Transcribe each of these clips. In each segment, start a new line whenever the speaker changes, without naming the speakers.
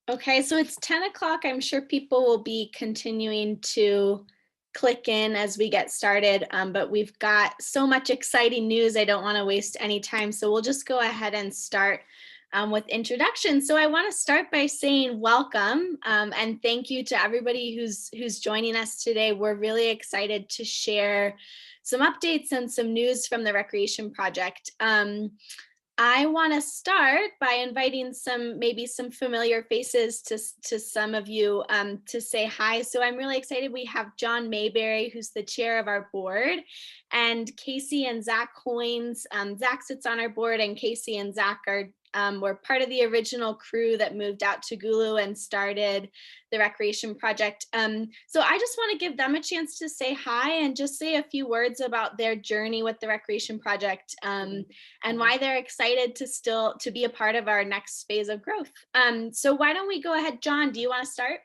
Okay, so it's 10 o'clock. I'm sure people will be continuing to click in as we get started, but we've got so much exciting news. I don't want to waste any time. So we'll just go ahead and start with introductions. So I want to start by saying welcome and thank you to everybody who's joining us today. We're really excited to share some updates and some news from the Recreation Project. I want to start by inviting maybe some familiar faces to some of you to say hi. So I'm really excited. We have John Mayberry, who's the chair of our board, and Casey and Zach Hoynes. Zach sits on our board, and Casey and Zach were part of the original crew that moved out to Gulu and started the Recreation Project. So I just want to give them a chance to say hi and just say a few words about their journey with the Recreation Project and why they're excited to be a part of our next phase of growth. So why don't we go ahead, John, do you want to start?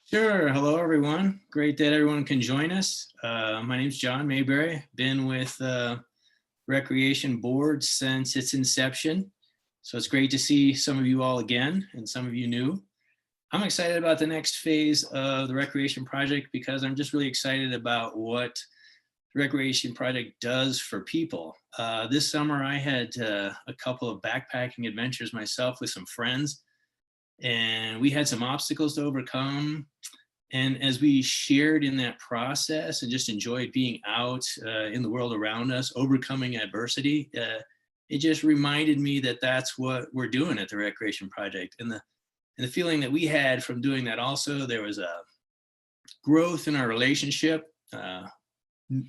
Sure. Hello, everyone. Great that everyone can join us. My name's John Mayberry. Been with Recreation Board since its inception. So it's great to see some of you all again and some of you new. I'm excited about the next phase of the Recreation Project because I'm just really excited about what the Recreation Project does for people. This summer I had a couple of backpacking adventures myself with some friends, and we had some obstacles to overcome. And as we shared in that process and just enjoyed being out in the world around us, overcoming adversity, it just reminded me that that's what we're doing at the Recreation Project. And the feeling that we had from doing that also, there was a growth in our relationship,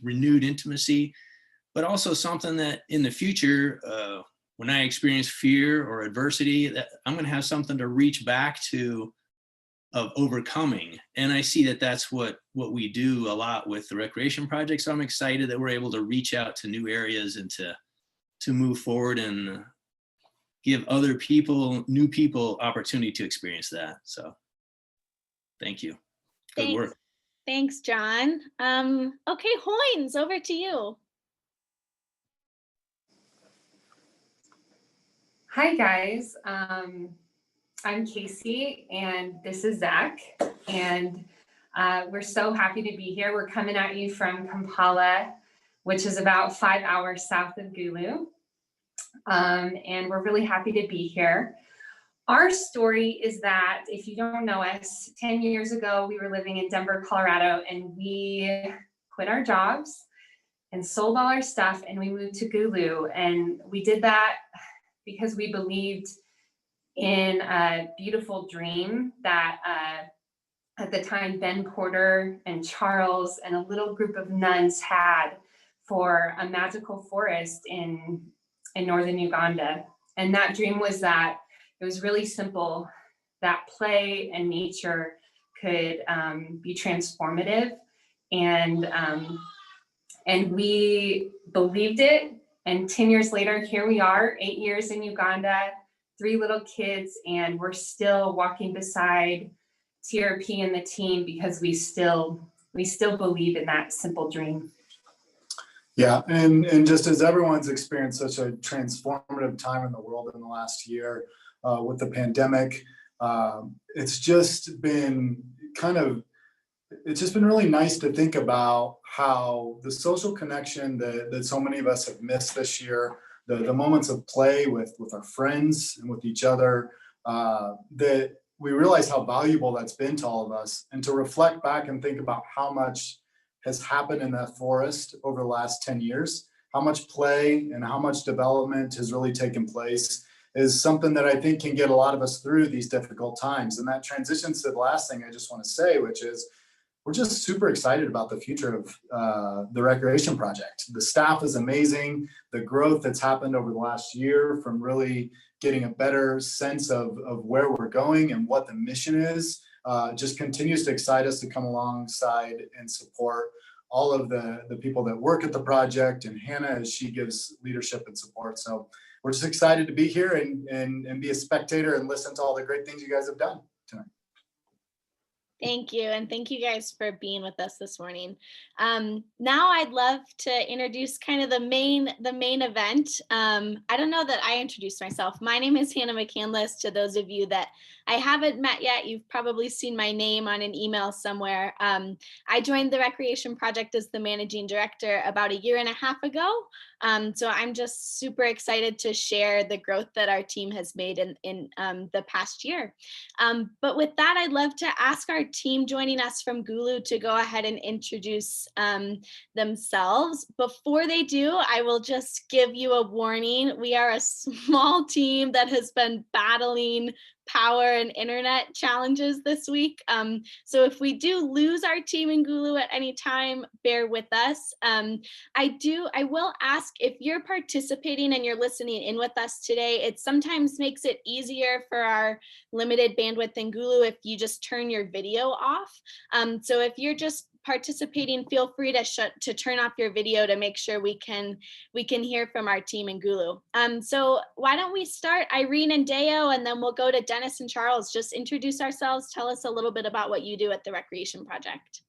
renewed intimacy, but also something that in the future, when I experience fear or adversity, that I'm going to have something to reach back to of overcoming. And I see that that's what we do a lot with the Recreation Project. So I'm excited that we're able to reach out to new areas and to move forward and give other people, new people, opportunity to experience that. So thank you. Good work.
Thanks, John. Okay, Hoynes, over to you.
Hi, guys. I'm Casey, and this is Zach, and we're so happy to be here. We're coming at you from Kampala, which is about 5 hours south of Gulu, and we're really happy to be here. Our story is that, if you don't know us, 10 years ago, we were living in Denver, Colorado, and we quit our jobs and sold all our stuff, and we moved to Gulu, and we did that because we believed in a beautiful dream that at the time Ben Porter and Charles and a little group of nuns had for a magical forest in northern Uganda. And that dream was that it was really simple, that play and nature could be transformative. And we believed it. And 10 years later, here we are, 8 years in Uganda, 3 little kids, and we're still walking beside TRP and the team because we still believe in that simple dream.
Yeah, and just as everyone's experienced such a transformative time in the world in the last year with the pandemic, it's just been really nice to think about how the social connection that so many of us have missed this year, the moments of play with our friends and with each other, that we realize how valuable that's been to all of us, and to reflect back and think about how much has happened in that forest over the last 10 years, how much play and how much development has really taken place is something that I think can get a lot of us through these difficult times. And that transitions to the last thing I just want to say, which is we're just super excited about the future of the Recreation Project. The staff is amazing. The growth that's happened over the last year from really getting a better sense of where we're going and what the mission is just continues to excite us to come alongside and support all of the people that work at the project, and Hannah as she gives leadership and support. So we're just excited to be here and be a spectator and listen to all the great things you guys have done tonight.
Thank you. And thank you guys for being with us this morning. Now I'd love to introduce kind of the main event. I don't know that I introduced myself. My name is Hannah McCandless. To those of you that I haven't met yet, you've probably seen my name on an email somewhere. I joined the Recreation Project as the managing director about 1.5 years ago. So I'm just super excited to share the growth that our team has made in the past year. But with that, I'd love to ask our team joining us from Gulu to go ahead and introduce themselves. Before they do, I will just give you a warning. We are a small team that has been battling power and internet challenges this week. So if we do lose our team in Gulu at any time, bear with us. I will ask, if you're participating and you're listening in with us today, it sometimes makes it easier for our limited bandwidth in Gulu if you just turn your video off. So if you're just participating, feel free to turn off your video to make sure we can hear from our team in Gulu. So why don't we start, Irene and Deo, and then we'll go to Dennis and Charles. Just introduce ourselves, tell us a little bit about what you do at the Recreation Project.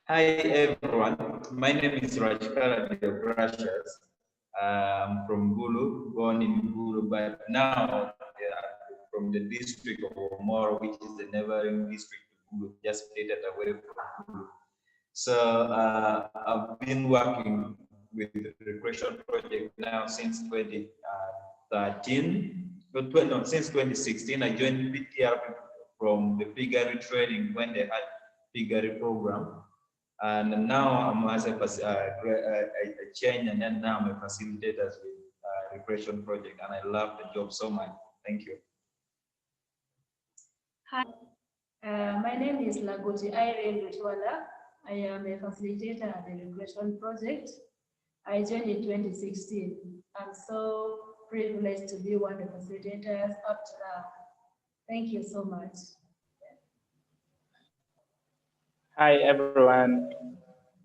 Hi everyone, my name is Rajkara Gracias. I'm from Gulu, born in Gulu, but now from the district of Omoro, which is the neighboring district of Gulu, just stated away from Gulu. So I've been working with the Recreation Project now since 2013. No, since 2016, I joined TRP from the piggery training when they had piggery program. And now I'm as a change, and then now I'm a facilitator with Recreation Project, and I love the job so much. Thank you.
Hi, my name is Lagoti Irene Rutwala. I am a facilitator at the Recreation Project. I joined in 2016. I'm so privileged to be one of the facilitators up to now. Thank you so much.
Hi everyone,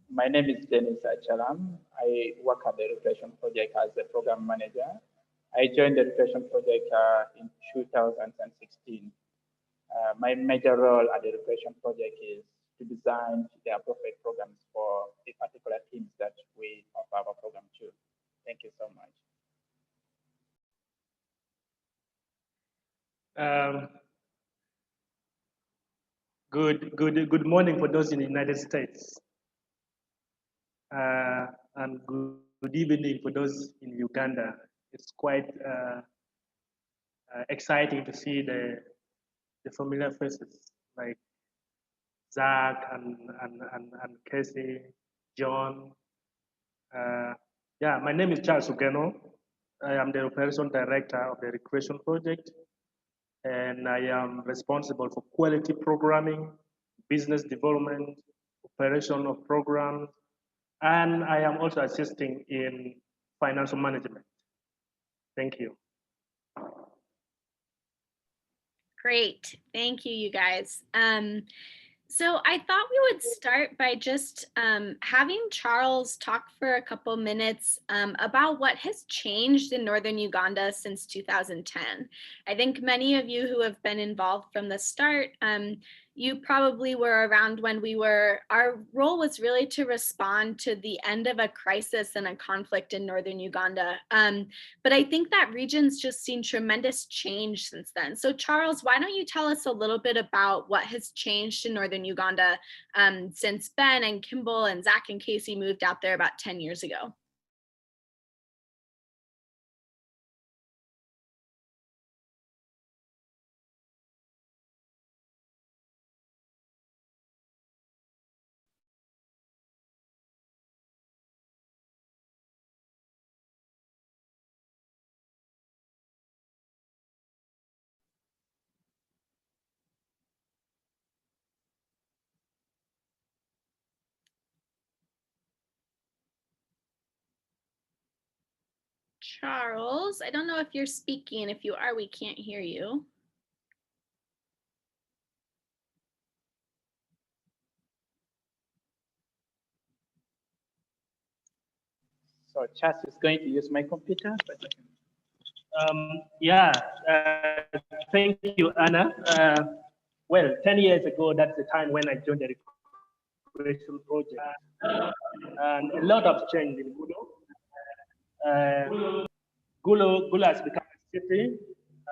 my name is Dennis Achalam. I work at the Recreation Project as the program manager. I joined the Recreation Project in 2016. My major role at the Recreation Project is to design the appropriate programs for the particular teams that we offer our program to. Thank you so much.
Good morning for those in the United States, and good evening for those in Uganda. It's quite exciting to see the familiar faces like Zach and Casey, John. Yeah, my name is Charles Ugeno. I am the operation director of the Recreation Project, and I am responsible for quality programming, business development, operation of programs, and I am also assisting in financial management. Thank you.
Great, thank you, you guys. So I thought we would start by just having Charles talk for a couple minutes about what has changed in Northern Uganda since 2010. I think many of you who have been involved from the start, you probably were around when our role was really to respond to the end of a crisis and a conflict in Northern Uganda. But I think that region's just seen tremendous change since then. So Charles, why don't you tell us a little bit about what has changed in Northern Uganda since Ben and Kimball and Zach and Casey moved out there about 10 years ago? Charles, I don't know if you're speaking. If you are, we can't hear you.
So Charles is going to use my computer.
Yeah, thank you, Anna. Well, 10 years ago, that's the time when I joined the recreation project. And a lot has changed in Gulu. Gulu has become a city,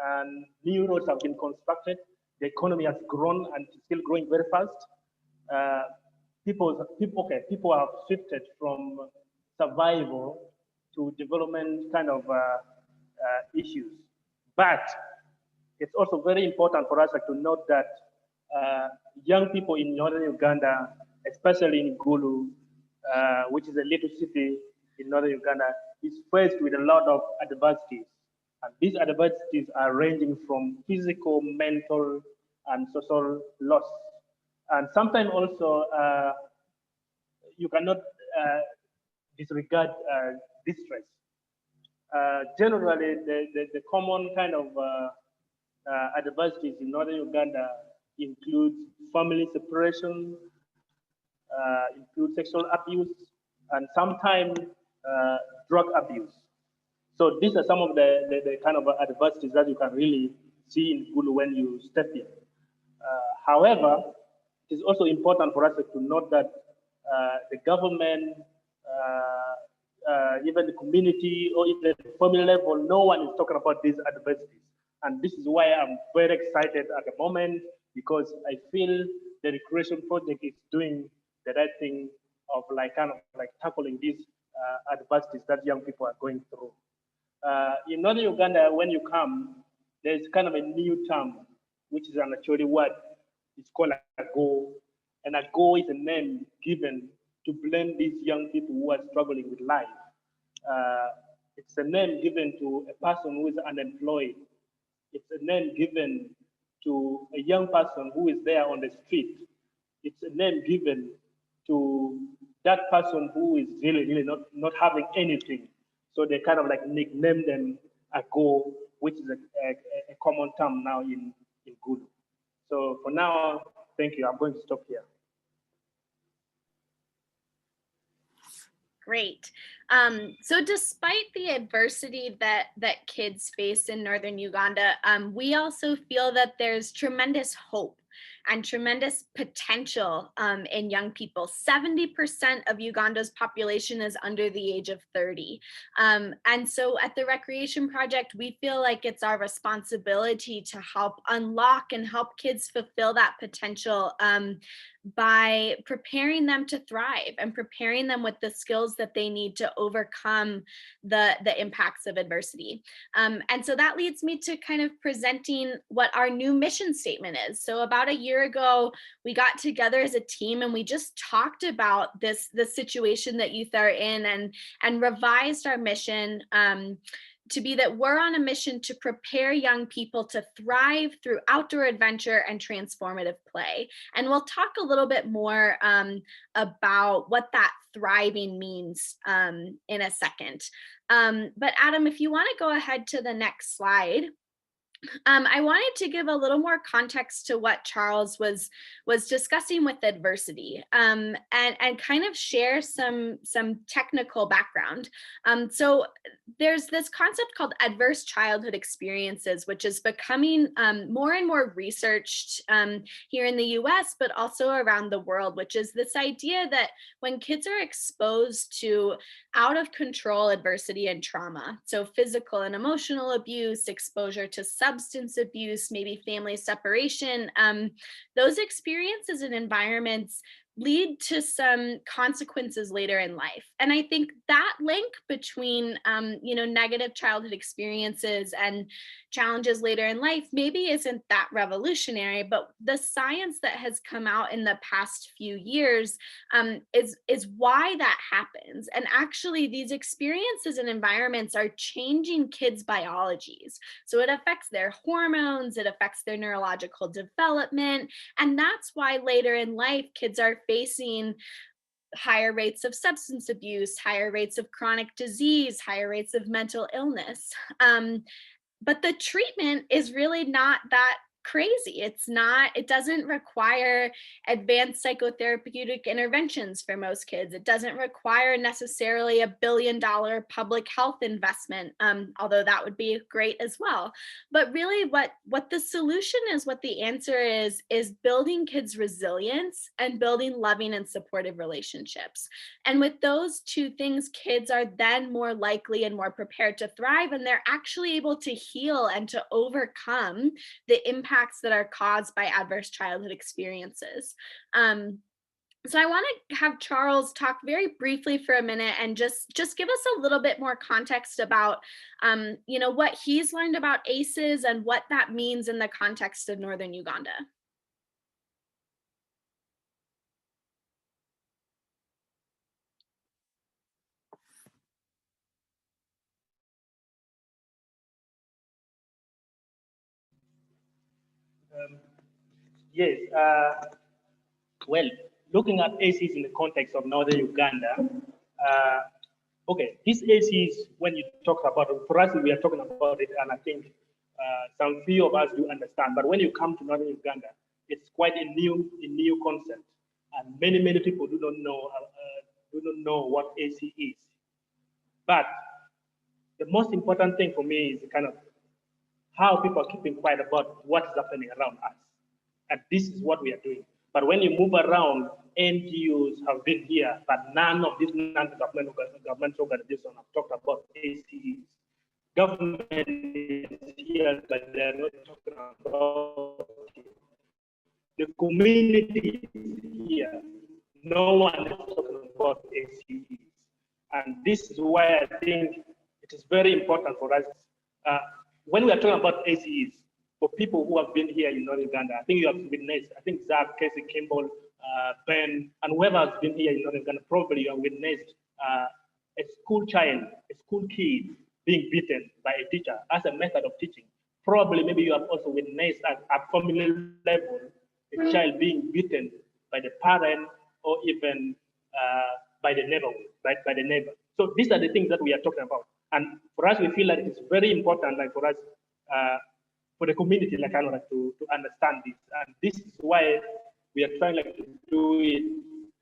and new roads have been constructed. The economy has grown and is still growing very fast. People have shifted from survival to development kind of issues. But it's also very important for us to note that young people in northern Uganda, especially in Gulu, which is a little city in northern Uganda, is faced with a lot of adversities. And these adversities are ranging from physical, mental, and social loss. And sometimes also, you cannot disregard distress. Generally, the common kind of adversities in northern Uganda include family separation, include sexual abuse, and sometimes drug abuse. So these are some of the kind of adversities that you can really see in Gulu when you step in. However, it is also important for us to note that the government, even the community, or even the family level, no one is talking about these adversities. And this is why I'm very excited at the moment, because I feel the recreation project is doing the right thing of kind of tackling these adversities that young people are going through. In northern Uganda, when you come, there's kind of a new term, which is an actually word. It's called a go. And a go is a name given to blend these young people who are struggling with life. It's a name given to a person who is unemployed. It's a name given to a young person who is there on the street. It's a name given to that person who is really not having anything. So they kind of nickname them a go, which is a common term now in Gulu. So for now, thank you. I'm going to stop here.
Great. So despite the adversity that kids face in northern Uganda, we also feel that there's tremendous hope and tremendous potential in young people. 70% of Uganda's population is under the age of 30. And so at the Recreation Project, we feel like it's our responsibility to help unlock and help kids fulfill that potential by preparing them to thrive and preparing them with the skills that they need to overcome the impacts of adversity. And so that leads me to kind of presenting what our new mission statement is. So about a year ago, we got together as a team and we just talked about the situation that youth are in and revised our mission to be that we're on a mission to prepare young people to thrive through outdoor adventure and transformative play. And we'll talk a little bit more about what that thriving means in a second. But Adam, if you want to go ahead to the next slide. I wanted to give a little more context to what Charles was discussing with adversity, and kind of share some technical background. So there's this concept called adverse childhood experiences, which is becoming more and more researched here in the US, but also around the world, which is this idea that when kids are exposed to out of control adversity and trauma, so physical and emotional abuse, exposure to substance abuse, maybe family separation, those experiences and environments lead to some consequences later in life. And I think that link between negative childhood experiences and challenges later in life maybe isn't that revolutionary, but the science that has come out in the past few years is why that happens. And actually these experiences and environments are changing kids' biologies. So it affects their hormones, it affects their neurological development. And that's why later in life, kids are facing higher rates of substance abuse, higher rates of chronic disease, higher rates of mental illness. But the treatment is really not that crazy. It doesn't require advanced psychotherapeutic interventions for most kids. It doesn't require necessarily $1 billion public health investment, although that would be great as well. But really what the solution is, what the answer is building kids' resilience and building loving and supportive relationships. And with those two things, kids are then more likely and more prepared to thrive, and they're actually able to heal and to overcome the impacts that are caused by adverse childhood experiences. So I want to have Charles talk very briefly for a minute and just give us a little bit more context about, what he's learned about ACEs and what that means in the context of Northern Uganda.
Yes. Well, looking at ACEs in the context of Northern Uganda, okay, these ACEs, when you talk about it, for us, we are talking about it, and I think some few of us do understand. But when you come to Northern Uganda, it's quite a new concept, and many people do not know what AC is. But the most important thing for me is kind of how people are keeping quiet about what is happening around us. And this is what we are doing. But when you move around, NGOs have been here, but none of these non-governmental organizations have talked about ACEs. Government is here, but they're not talking about it. The community is here. No one is talking about ACEs. And this is why I think it is very important for us. When we are talking about ACEs, for people who have been here in North Uganda, I think you have witnessed, I think Zach, Casey, Kimball, Ben, and whoever has been here in North Uganda, probably you have witnessed a school child, a school kid being beaten by a teacher as a method of teaching. Probably maybe you have also witnessed at family level, a child being beaten by the parent or even by the neighborhood, by the neighbor. So these are the things that we are talking about. And for us, we feel like it's very important, like for us, for the community, like kind of like to understand this. And this is why we are trying like to do it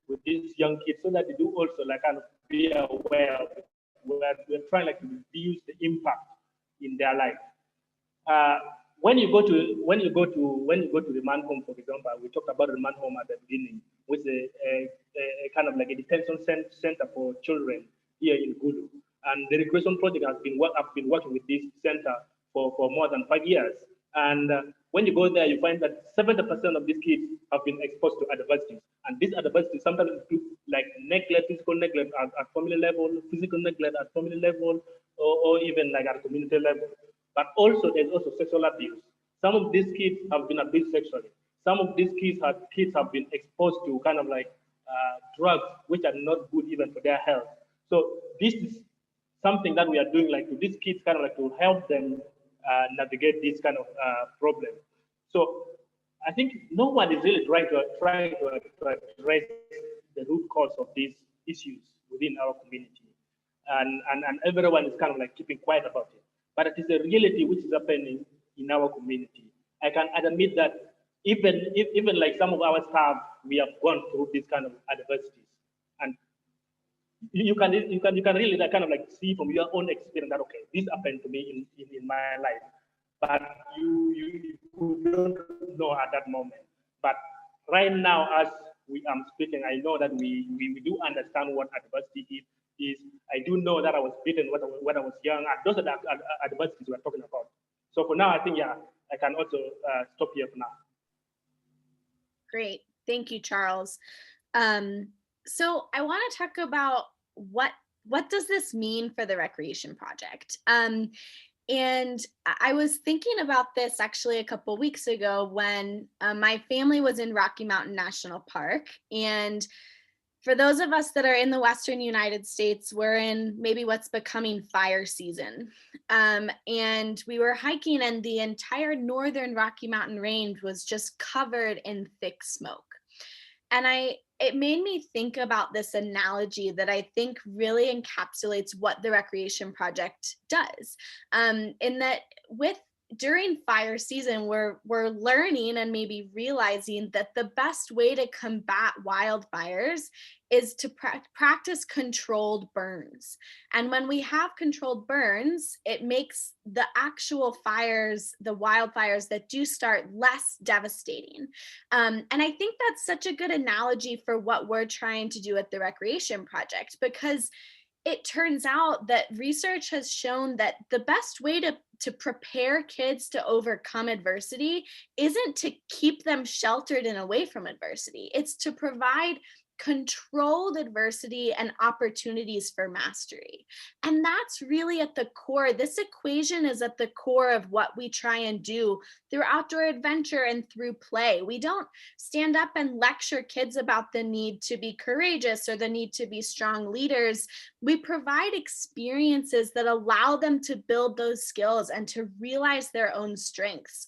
with these young kids so that they do also like kind of be aware of it. We're trying like to reduce the impact in their life. When you go to the man home, for example, we talked about the man home at the beginning, which is a kind of like a detention center for children here in Gulu. And the recreation project I've been working with this center for more than 5 years. And when you go there, you find that 70% of these kids have been exposed to adversities. And these adversities sometimes include like neglect, physical neglect at family level, physical neglect at family level, or even like at community level. But also there's also sexual abuse. Some of these kids have been abused sexually. Some of these kids have been exposed to kind of like drugs, which are not good even for their health. So this is something that we are doing like to these kids, kind of like to help them navigate this kind of problem. So I think no one is really trying to address the root cause of these issues within our community, and everyone is kind of like keeping quiet about it. But it is a reality which is happening in our community. I can admit that even like some of our staff, we have gone through this kind of adversities, and you can really like kind of like see from your own experience that okay, this happened to me in my life, but you don't know at that moment. But right now, as we am speaking, I know that we do understand what adversity is. I do know that I was beaten when I was young, and those are the adversities we're talking about. So for now, I think I can also stop here for now.
Great, thank you, Charles. So I want to talk about what does this mean for the recreation project? And I was thinking about this actually a couple weeks ago when my family was in Rocky Mountain National Park. And for those of us that are in the Western United States, we're in maybe what's becoming fire season. And we were hiking and the entire northern Rocky Mountain range was just covered in thick smoke. And it made me think about this analogy that I think really encapsulates what the recreation project does. In that with during fire season, we're learning and maybe realizing that the best way to combat wildfires is to practice controlled burns. And when we have controlled burns, it makes the actual fires, the wildfires that do start, less devastating. And I think that's such a good analogy for what we're trying to do at the Recreation Project, because it turns out that research has shown that the best way to prepare kids to overcome adversity isn't to keep them sheltered and away from adversity. It's to provide controlled adversity and opportunities for mastery. And that's really at the core. This equation is at the core of what we try and do through outdoor adventure and through play. We don't stand up and lecture kids about the need to be courageous or the need to be strong leaders. We provide experiences that allow them to build those skills and to realize their own strengths.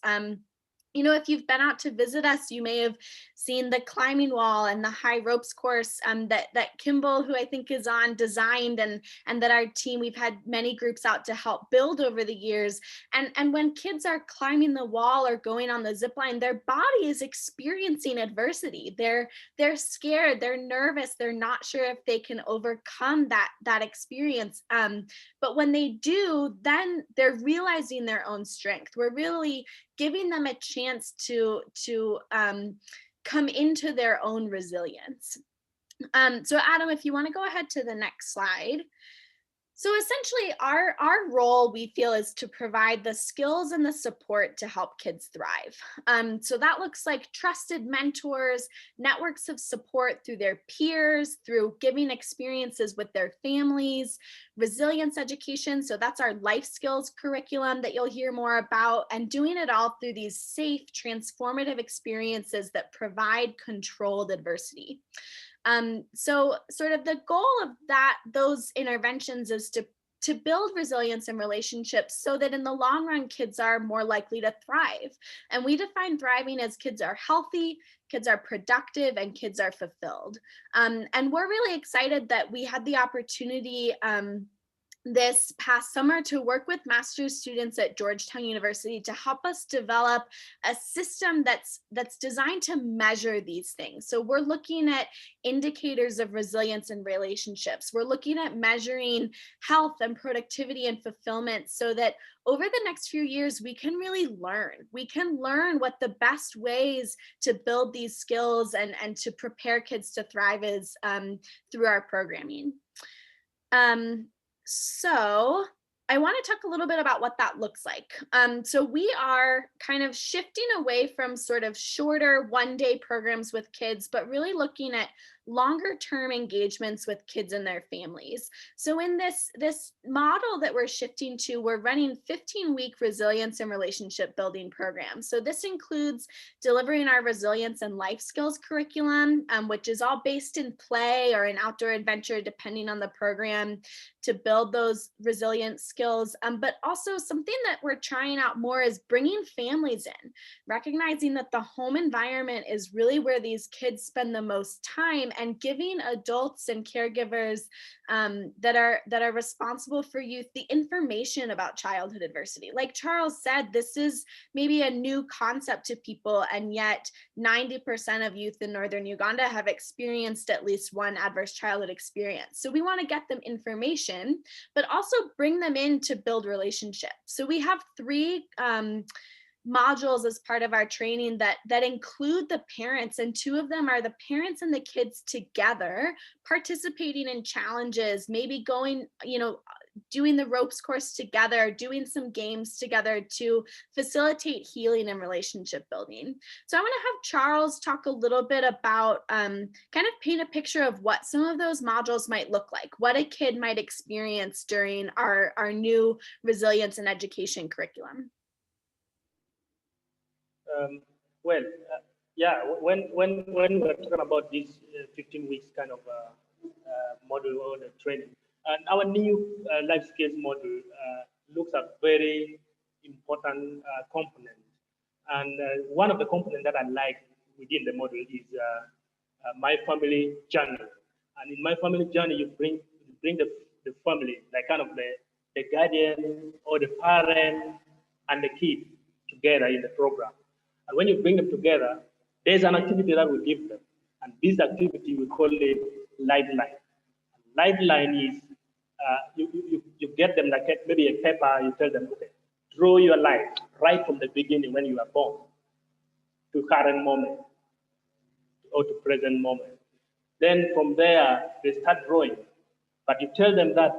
You know, if you've been out to visit us, you may have seen the climbing wall and the high ropes course that Kimball, who I think is on, designed, and that our team, we've had many groups out to help build over the years. And when kids are climbing the wall or going on the zip line, their body is experiencing adversity. They're scared, they're nervous, they're not sure if they can overcome that experience. But when they do, then they're realizing their own strength. We're really giving them a chance to come into their own resilience. So Adam, if you want to go ahead to the next slide. So essentially our role, we feel, is to provide the skills and the support to help kids thrive. So that looks like trusted mentors, networks of support through their peers, through giving experiences with their families, resilience education. So that's our life skills curriculum that you'll hear more about, and doing it all through these safe, transformative experiences that provide controlled adversity. So sort of the goal of those interventions is to build resilience in relationships so that in the long run, kids are more likely to thrive. And we define thriving as kids are healthy, kids are productive, and kids are fulfilled. And we're really excited that we had the opportunity this past summer to work with master's students at Georgetown University to help us develop a system that's designed to measure these things. So we're looking at indicators of resilience in relationships. We're looking at measuring health and productivity and fulfillment so that over the next few years, we can really learn. We can learn what the best ways to build these skills and to prepare kids to thrive is through our programming. So I want to talk a little bit about what that looks like. So we are kind of shifting away from sort of shorter one-day programs with kids, but really looking at longer term engagements with kids and their families. So in this model that we're shifting to, we're running 15-week resilience and relationship building programs. So this includes delivering our resilience and life skills curriculum, which is all based in play or in outdoor adventure, depending on the program, to build those resilient skills. But also something that we're trying out more is bringing families in, recognizing that the home environment is really where these kids spend the most time, and giving adults and caregivers that are responsible for youth the information about childhood adversity. Like Charles said, this is maybe a new concept to people, and yet 90% of youth in northern Uganda have experienced at least one adverse childhood experience. So we want to get them information, but also bring them in to build relationships. So we have 3 modules as part of our training that include the parents, and 2 of them are the parents and the kids together participating in challenges, maybe going, doing the ropes course together, doing some games together to facilitate healing and relationship building. So I want to have Charles talk a little bit about kind of paint a picture of what some of those modules might look like, what a kid might experience during our new resilience and education curriculum.
When we're talking about this 15 weeks kind of model or the training, and our new life skills model looks at very important component. And one of the components that I like within the model is my family journey. And in my family journey, you bring the family, like kind of the guardian or the parent and the kid together in the program. And when you bring them together, there's an activity that we give them. And this activity, we call it lifeline. Lifeline is, you get them like maybe a paper, you tell them, okay, draw your life right from the beginning when you are born to current moment or to present moment. Then from there, they start drawing. But you tell them that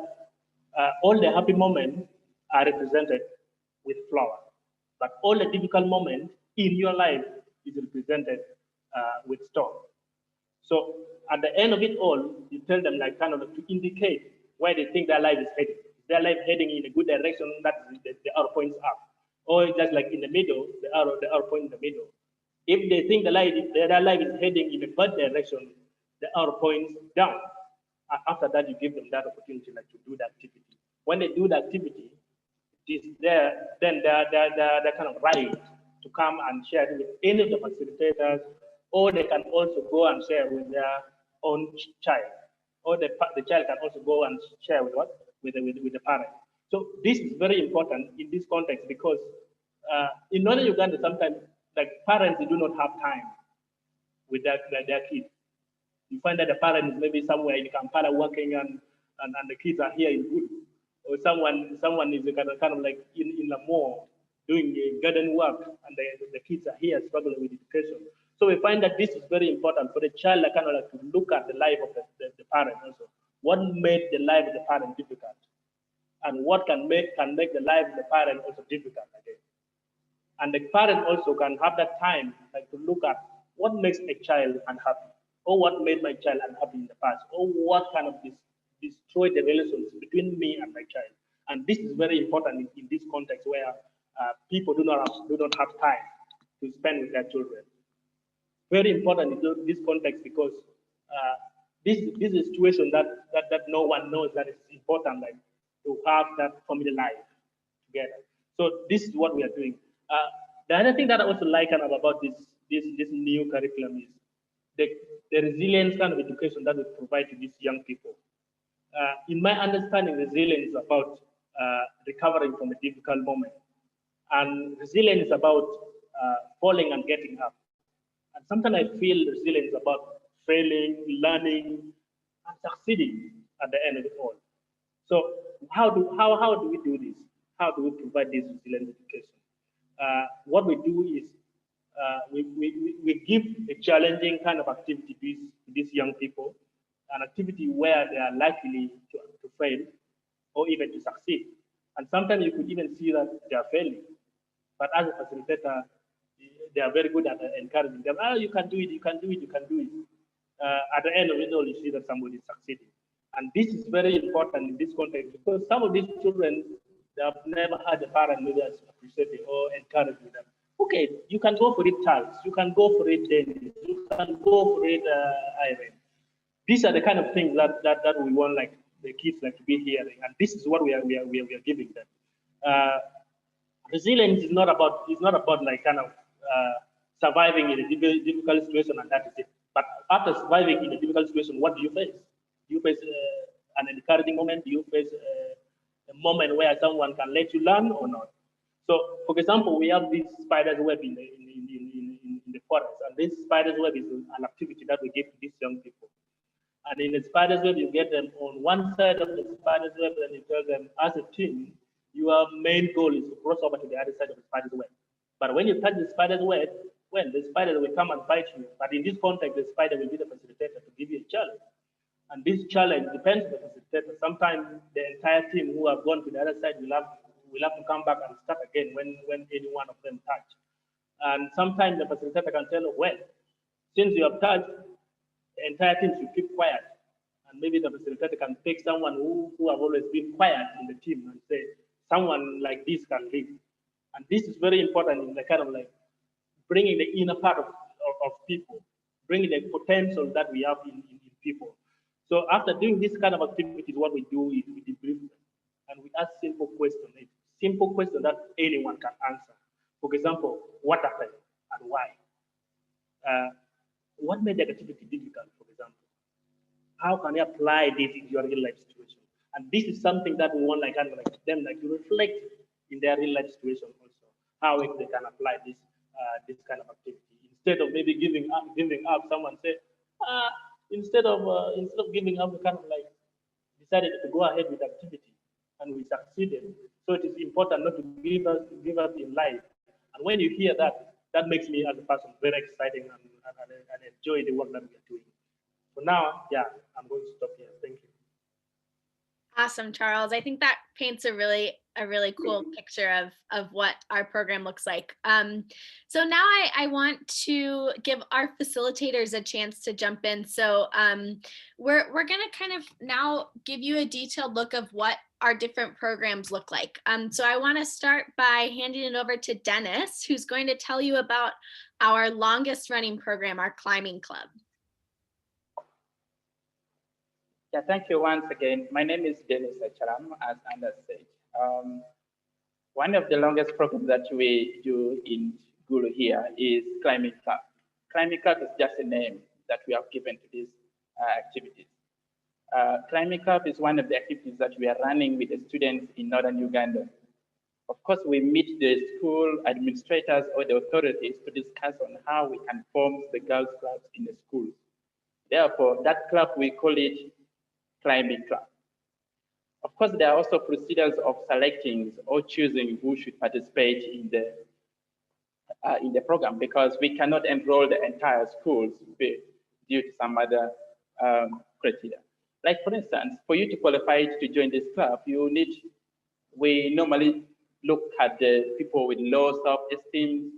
all the happy moments are represented with flower. But all the difficult moments in your life is represented with stone. So at the end of it all, you tell them like kind of to indicate where they think their life is heading. Is their life heading in a good direction, that the arrow points up? Or just like in the middle, the arrow points in the middle. If they think their life is heading in a bad direction, the arrow points down. After that, you give them that opportunity like to do the activity. When they do the activity, it is there, then they're kind of right to come and share it with any of the facilitators, or they can also go and share with their own child, or the child can also go and share with what? With the parent. So this is very important in this context because in northern Uganda, sometimes like parents, they do not have time with their kids. You find that the parent is maybe somewhere in Kampala working and the kids are here in Gulu. Or someone is kind of like in Lamore doing garden work and the kids are here struggling with education. So we find that this is very important for the child kind of like to look at the life of the parent also. What made the life of the parent difficult? And what can make the life of the parent also difficult again? And the parent also can have that time like to look at what makes a child unhappy, or what made my child unhappy in the past, or what kind of destroyed the relations between me and my child. And this is very important in this context where people do not have time to spend with their children. Very important in this context because this is a situation that no one knows that it's important, like to have that family life together. So this is what we are doing. The other thing that I also like about this new curriculum is the resilience kind of education that we provide to these young people. In my understanding, resilience is about recovering from a difficult moment, and resilience is about falling and getting up. And sometimes I feel resilience is about failing, learning, and succeeding at the end of it all. So how do we do this? How do we provide this resilient education? What we do is we give a challenging kind of activity to these young people, an activity where they are likely to fail or even to succeed. And sometimes you could even see that they are failing. But as a facilitator, they are very good at encouraging them. You can do it, you can do it, you can do it. At the end of it all, you see that somebody is succeeding. And this is very important in this context because some of these children, they have never had a parent maybe appreciating or encouraging them. Okay, you can go for it, Charles. You can go for it, Dennis. You can go for it, Irene. These are the kind of things that we want, like the kids like to be hearing, and this is what we are giving them. Resilience is not about like kind of surviving in a difficult situation and that is it. But after surviving in a difficult situation, what do you face? Do you face an encouraging moment? Do you face a moment where someone can let you learn or not? So, for example, we have this spider's web in the forest, and this spider's web is an activity that we give to these young people. And in the spider's web, you get them on one side of the spider's web, and you tell them, as a team, your main goal is to cross over to the other side of the spider's web. But when you touch the spider's web, well, the spider will come and bite you. But in this context, the spider will be the facilitator to give you a challenge. And this challenge depends on the facilitator. Sometimes the entire team who have gone to the other side will have to come back and start again when any one of them touch. And sometimes the facilitator can tell, well, since you have touched, the entire team should keep quiet. And maybe the facilitator can take someone who have always been quiet in the team and say, someone like this can lead. And this is very important in the kind of like bringing the inner part of people, bringing the potential that we have in people. So after doing this kind of activities, what we do is we debrief them and we ask simple questions that anyone can answer. For example, what happened and why? What made the activity difficult, for example? How can you apply this in your real life situation? And this is something that we want like them like to reflect in their real life situation also. how they can apply this kind of activity. Instead of maybe giving up, someone say, instead of giving up, we kind of like decided to go ahead with activity, and we succeeded. So it is important not to give up in life. And when you hear that, that makes me as a person very exciting and enjoy the work that we are doing. For now, yeah, I'm going to stop here. Thank you.
Awesome, Charles. I think that paints a really cool picture of what our program looks like. So now I want to give our facilitators a chance to jump in. So we're going to kind of now give you a detailed look of what our different programs look like. So I want to start by handing it over to Dennis, who's going to tell you about our longest running program, our climbing club.
Yeah, thank you once again. My name is Dennis Acharam, as Anders said. One of the longest programs that we do in Gulu here is Climbing Club. Climbing Club is just a name that we have given to these activities. Climbing Club is one of the activities that we are running with the students in northern Uganda. Of course, we meet the school administrators or the authorities to discuss on how we can form the girls' clubs in the schools. Therefore, that club, we call it Climbing Club. Of course, there are also procedures of selecting or choosing who should participate in the program, because we cannot enroll the entire schools due to some other criteria. Like, for instance, for you to qualify to join this club, we normally look at the people with low self-esteem.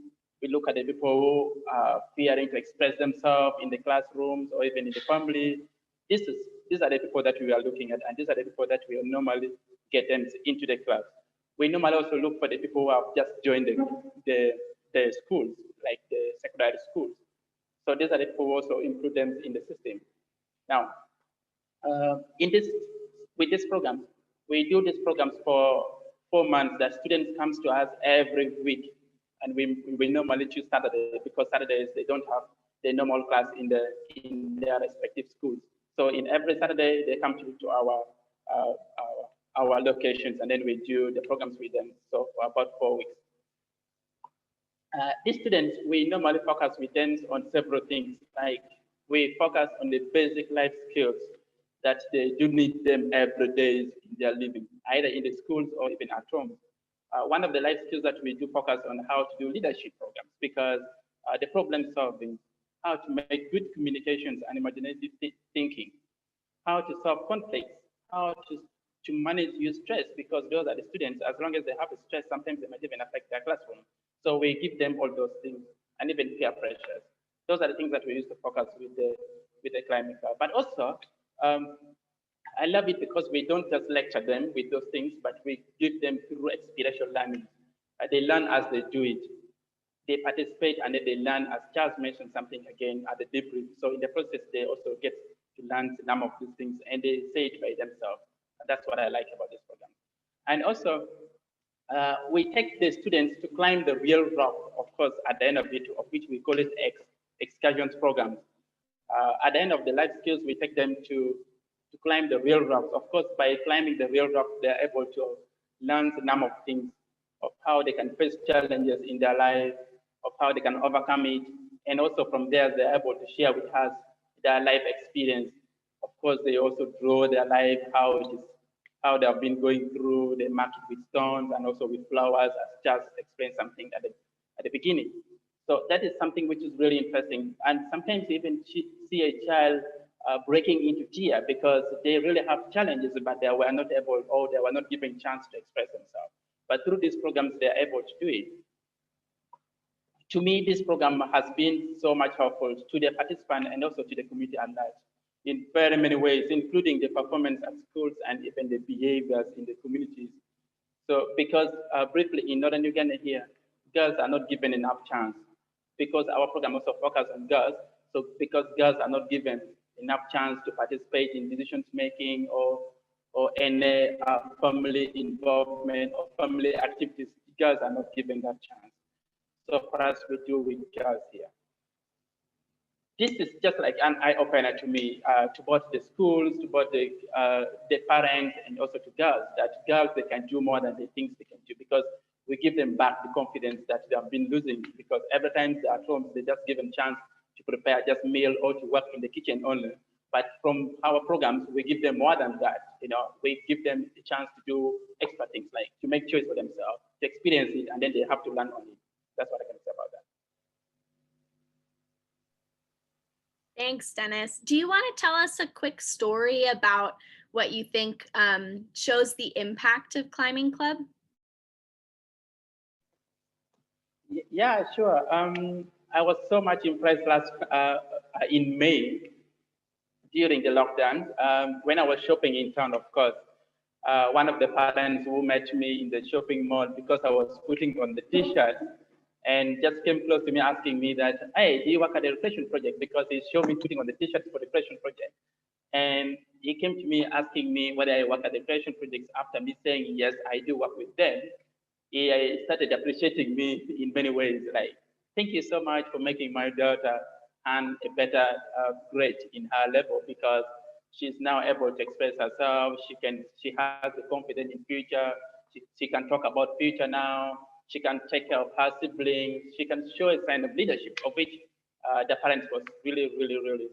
We look at the people who are fearing to express themselves in the classrooms or even in the family. These are the people that we are looking at, and these are the people that we will normally get them into the club. We normally also look for the people who have just joined the schools, like the secondary schools. So these are the people who also include them in the system. Now, with this program, we do these programs for 4 months. The students comes to us every week, and we normally choose Saturday, because Saturdays they don't have the normal class in their respective schools. So in every Saturday they come to our locations, and then we do the programs with them. So for about 4 weeks. These students, we normally focus with them on several things. Like, we focus on the basic life skills that they do need them every day in their living, either in the schools or even at home. One of the life skills that we do focus on how to do leadership programs, because the problem solving, how to make good communications and imaginative thinking, how to solve conflicts, how to manage your stress, because those are the students, as long as they have stress, sometimes they might even affect their classroom. So we give them all those things, and even peer pressures. Those are the things that we use to focus with the Climbing Club. But also, I love it because we don't just lecture them with those things, but we give them through experiential learning. They learn as they do it. They participate, and then they learn, as Charles mentioned something again at the debrief. So in the process, they also get to learn some of these things, and they say it by themselves. And that's what I like about this program. And also, we take the students to climb the real rock, of course, at the end of it, of which we call it excursions program. At the end of the life skills, we take them to climb the real rocks. Of course, by climbing the real rocks, they're able to learn a number of things, of how they can face challenges in their life, of how they can overcome it. And also from there, they're able to share with us their life experience. Of course, they also draw their life, how they have been going through. They mark it with stones and also with flowers, as Charles explained something at the beginning. So that is something which is really interesting. And sometimes you even see a child breaking into tears because they really have challenges, but they were not able, or they were not given a chance to express themselves. But through these programs, they're able to do it. To me, this program has been so much helpful to the participant and also to the community at large in very many ways, including the performance at schools and even the behaviors in the communities. So because briefly in Northern Uganda here, girls are not given enough chance, because our program also focuses on girls. So because girls are not given enough chance to participate in decision making or any family involvement or family activities, girls are not given that chance. So for us, we do with girls here. This is just like an eye-opener to me, to both the schools, to both the parents, and also to girls, that girls, they can do more than they think they can do, because we give them back the confidence that they have been losing, because every time they're at home, they just given chance to prepare just meal or to work in the kitchen only. But from our programs, we give them more than that. We give them a chance to do extra things, like to make choice for themselves, to experience it, and then they have to learn on it. That's what I can say about that.
Thanks, Dennis. Do you want to tell us a quick story about what you think shows the impact of Climbing Club?
Yeah, sure. I was so much impressed in May during the lockdown. When I was shopping in town, of course, one of the parents who met me in the shopping mall because I was putting on the T-shirt and just came close to me asking me that, hey, do you work at the reflection project? Because he showed me putting on the T-shirt for the reflection project. And he came to me asking me whether I work at the reflection project. After me saying, yes, I do work with them, he started appreciating me in many ways. Like, thank you so much for making my daughter earn a better grade in her level, because she's now able to express herself. She has the confidence in future. She can talk about future now. She can take care of her siblings. She can show a sign of leadership, of which the parents was really, really, really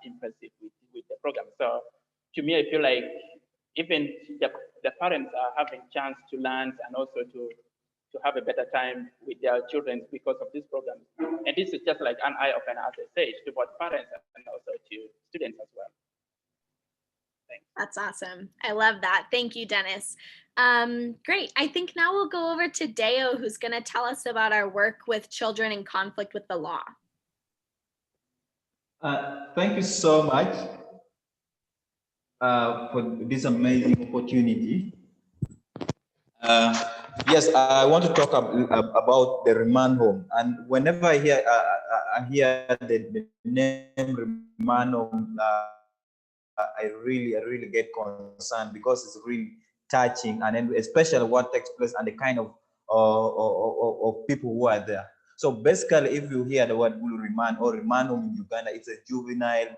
impressive with the program. So to me, I feel like even the parents are having chance to learn and also to have a better time with their children because of this program. And this is just like an eye opener, as I say, to both parents and also to students as well. Thanks.
That's awesome. I love that. Thank you, Dennis. Great. I think now we'll go over to Deo, who's going to tell us about our work with children in conflict with the law.
Thank you so much for this amazing opportunity. Yes, I want to talk about the remand home. And whenever I hear the name remand home, I really get concerned, because it's really touching, and then especially what takes place and the kind of people who are there. So basically, if you hear the word Gulu remand or remand home in Uganda, it's a juvenile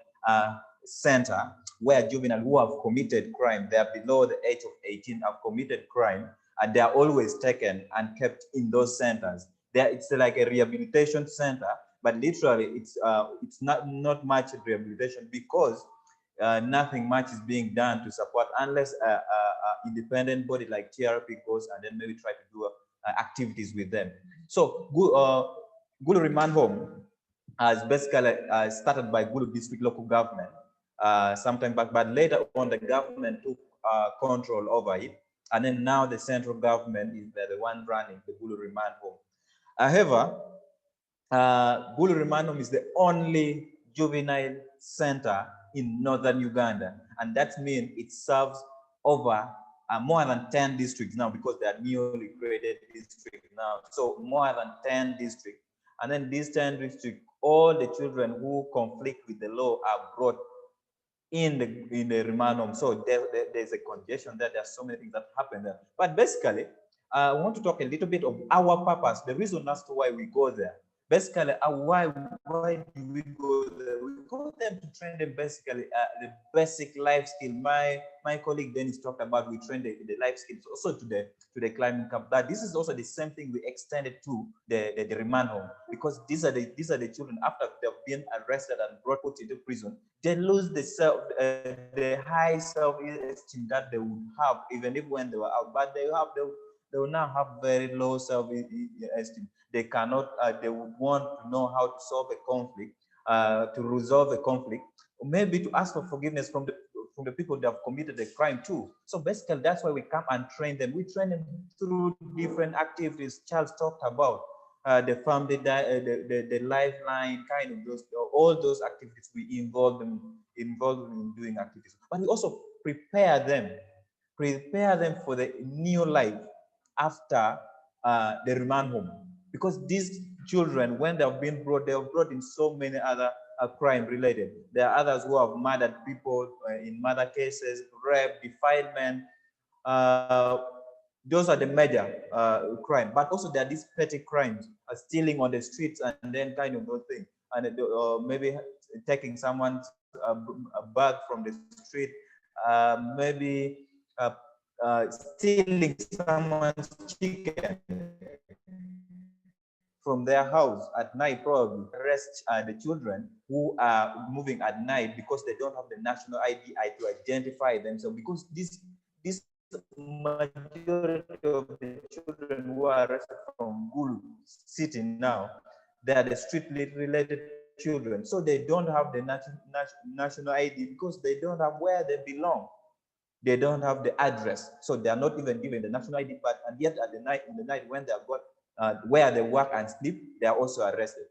center where juveniles who have committed crime, they are below the age of 18, have committed crime, and they are always taken and kept in those centers. It's like a rehabilitation center, but literally it's not much rehabilitation, because nothing much is being done to support, unless independent body like TRP goes and then maybe try to do activities with them. So Gulu Remand Home is basically started by Gulu District Local Government sometime back, but later on the government took control over it, and then now the central government is the one running the Gulu Remand Home. However, Gulu Remand Home is the only juvenile center in northern Uganda, and that means it serves over more than 10 districts now, because they are newly created districts now. So more than 10 districts, and then these 10 districts, all the children who conflict with the law are brought in the remand home. So there's a congestion there. There's so many things that happen there. But basically, I want to talk a little bit of our purpose, the reason as to why we go there. Basically, why do we go there? We go there to train them basically the basic life skill. My colleague Dennis talked about, we train the life skills also to the climbing camp. That this is also the same thing we extended to the remand home, because these are the children, after they've been arrested and brought into prison, they lose the high self-esteem that they would have even if when they were out, but they will now have very low self-esteem. They cannot, they would want to know how to solve a conflict, to resolve a conflict, or maybe to ask for forgiveness from the people that have committed a crime too. So basically, that's why we come and train them. We train them through different activities Charles talked about, the family, the lifeline, kind of those, all those activities. We involve them in doing activities, but we also prepare them for the new life after the remand home. Because these children, when they have been brought, they have brought in so many other crime related. There are others who have murdered people in murder cases, rape, defilement. Those are the major crime. But also there are these petty crimes, stealing on the streets and then kind of those things. And maybe taking someone's bag from the street, maybe stealing someone's chicken from their house at night, probably arrest the children who are moving at night because they don't have the national ID to identify them. So because this majority of the children who are arrested from Gulu city now, they are the street related children. So they don't have the national ID because they don't have where they belong. They don't have the address. So they are not even given the national ID, but and yet at the night, in the night when they have got where they work and sleep, they are also arrested.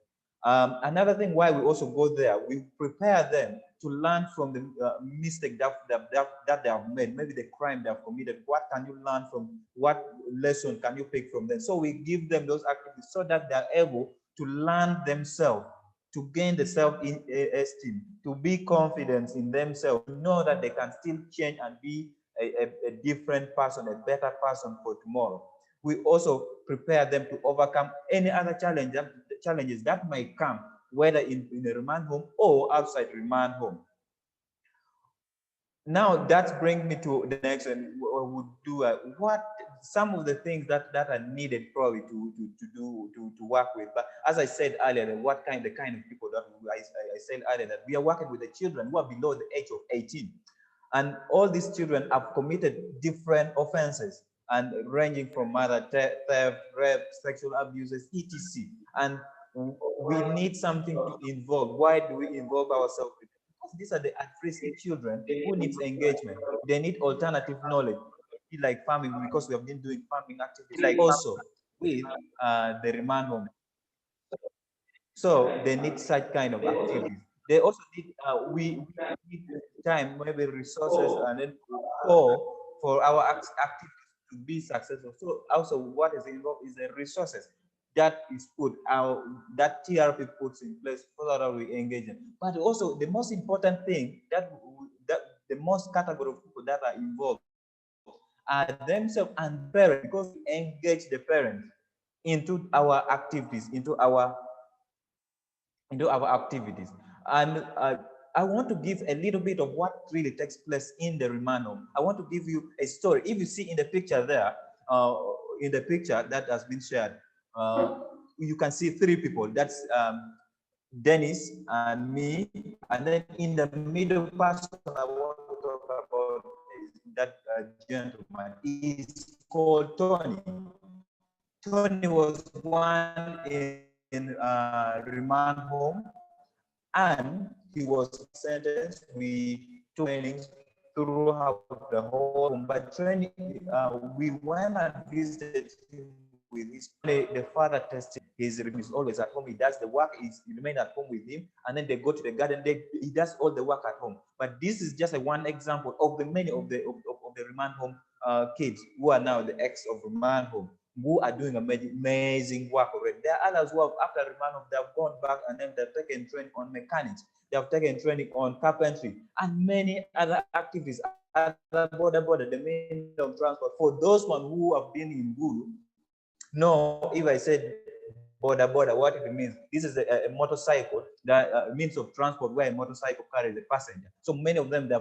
Another thing why we also go there, we prepare them to learn from the mistake that they have made, maybe the crime they have committed. What can you learn from, what lesson can you pick from them? So we give them those activities so that they are able to learn themselves, to gain the self-esteem, to be confident in themselves, to know that they can still change and be a different person, a better person for tomorrow. We also prepare them to overcome any other challenges that might come, whether in a remand home or outside remand home. Now that brings me to the next, and we would do what some of the things that are needed probably to work with. But as I said earlier, the kind of people that I said earlier, that we are working with the children who are below the age of 18, and all these children have committed different offenses, and ranging from murder, theft, rape, sexual abuses, etc. And we need something to involve. Why do we involve ourselves? Because these are the at-risk children who needs engagement. They need alternative knowledge, like farming, because we have been doing farming activities also with the remand home. So they need such kind of activities. They also need, we need time, maybe resources, and then for our activities to be successful. So also what is involved is the resources that is put out, that TRP puts in place so that we engage in. But also the most important thing that the most category of people that are involved are themselves and parents, because we engage the parents into our activities, into our activities. And I want to give a little bit of what really takes place in the remand home. I want to give you a story. If you see in the picture there, in the picture that has been shared, you can see three people. That's Dennis and me. And then in the middle person I want to talk about is that gentleman. He's called Tony. Tony was born in remand home, and he was sentenced. We took training throughout the whole home, but training, we went and visited him with his play. The father tested his room, is always at home. He does the work, he remains at home with him, and then they go to the garden. He does all the work at home. But this is just one example of the many of the remand home kids who are now the ex of remand home, who are doing amazing work already. There are others who have, after remand home, they have gone back and then they've taken training on mechanics. They have taken training on carpentry and many other activities, other border, the means of transport. For those one who have been in Gulu, no, if I said border, what it means, this is a motorcycle, that means of transport where a motorcycle carries a passenger. So many of them, they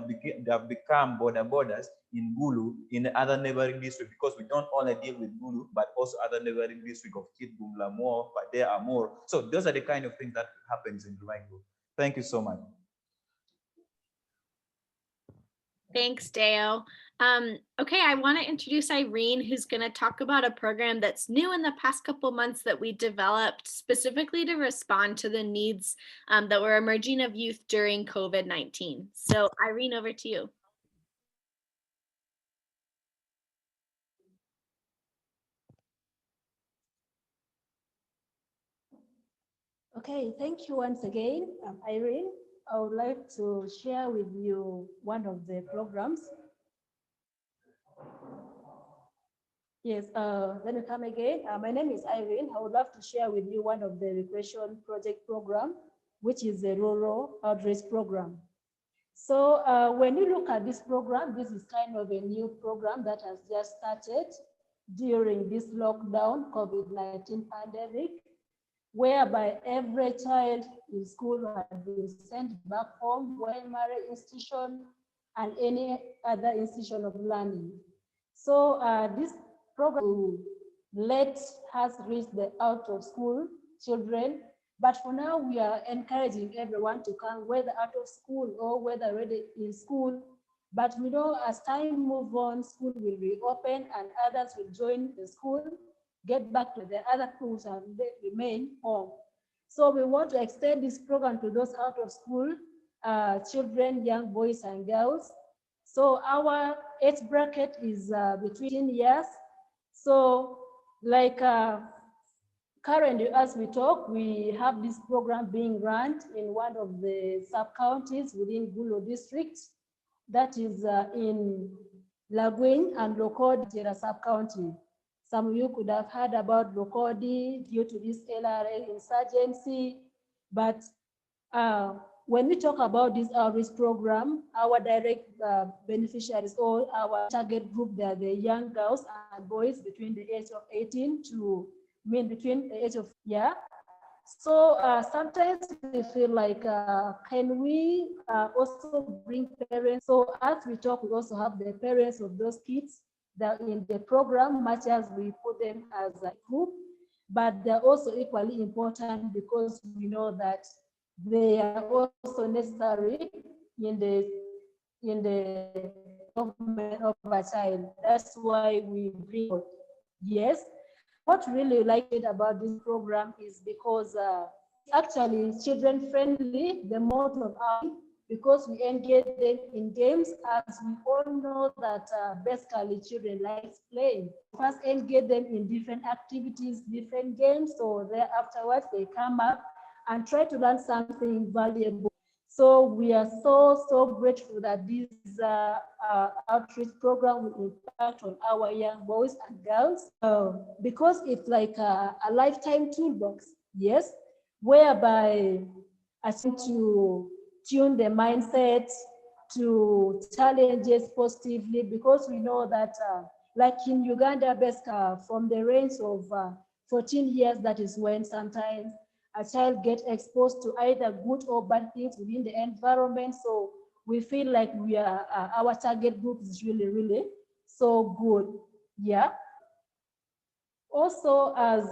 have become borders in Gulu, in other neighboring districts, because we don't only deal with Gulu, but also other neighboring districts of Kitgum, Lamore, but there are more. So those are the kind of things that happens in Ruanguru. Thank you so much.
Thanks, Deo. Okay, I want to introduce Irene, who's going to talk about a program that's new in the past couple months that we developed specifically to respond to the needs that were emerging of youth during COVID-19. So Irene, over to you.
Okay, thank you once again. I'm Irene. I would like to share with you one of the programs. Yes, let me come again. My name is Irene. I would love to share with you one of the recreation project program, which is the rural outreach program. So when you look at this program, this is kind of a new program that has just started during this lockdown COVID-19 pandemic, whereby every child in school had been sent back home, primary institution, and any other institution of learning. So this program will let us reach the out of school children. But for now, we are encouraging everyone to come, whether out of school or whether already in school. But we know as time moves on, school will reopen and others will join the school, get back to their other schools and they remain home. So we want to extend this program to those out of school children, young boys and girls. So our age bracket is between years. So like currently, as we talk, we have this program being run in one of the sub-counties within Gulu district, that is in Lagwin and Lokodi sub-county. Some of you could have heard about Lokodi due to this LRA insurgency, but when we talk about this outreach program, our direct beneficiaries, all our target group, they are the young girls and boys between the age of 18 to between the age of, yeah. So sometimes we feel like, can we also bring parents? So as we talk, we also have the parents of those kids that in the program, much as we put them as a group, but they're also equally important because we know that they are also necessary in the development of a child. That's why we bring, yes. What really like it about this program is because actually children friendly, the mode of our, because we engage them in games, as we all know that basically children like playing. First engage them in different activities, different games, so then afterwards they come up and try to learn something valuable. So we are so grateful that this outreach program will impact on our young boys and girls because it's like a lifetime toolbox, yes, whereby I think to tune the mindset to challenges positively, because we know that like in Uganda, from the range of 14 years, that is when sometimes a child gets exposed to either good or bad things within the environment. So we feel like we are, our target group is really so good, yeah. Also, as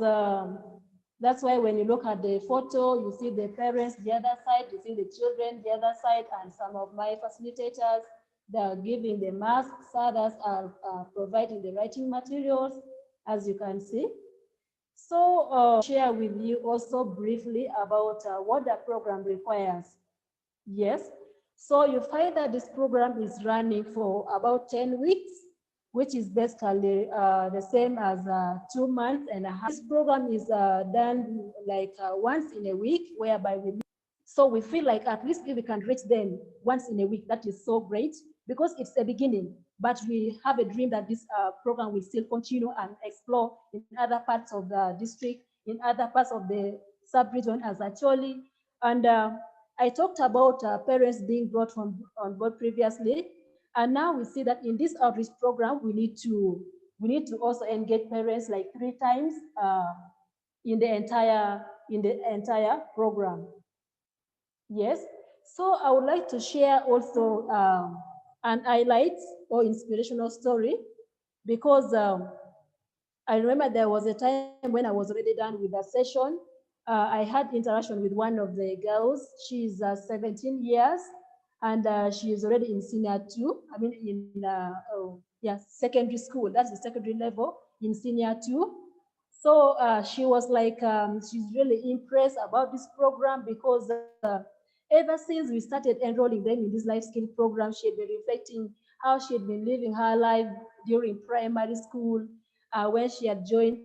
that's why when you look at the photo, you see the parents the other side, you see the children the other side, and some of my facilitators, they are giving the masks, others are providing the writing materials, as you can see. So share with you also briefly about what the program requires. Yes, so you find that this program is running for about 10 weeks, which is basically the same as 2 months and a half. This program is done like once in a week, whereby so we feel like at least if we can reach them once in a week, that is so great, because it's a beginning. But we have a dream that this program will still continue and explore in other parts of the district, in other parts of the sub-region as actually. And I talked about parents being brought on board previously. And now we see that in this outreach program, we need to also engage parents like 3 times in the entire program. Yes, so I would like to share also an highlight or inspirational story, because I remember there was a time when I was already done with that session. I had interaction with one of the girls. She's 17 years and she is already in senior 2. I mean, in secondary school. That's the secondary level in senior 2. So she was like, she's really impressed about this program because ever since we started enrolling them in this life skill program, she had been reflecting how she had been living her life during primary school, when she had joined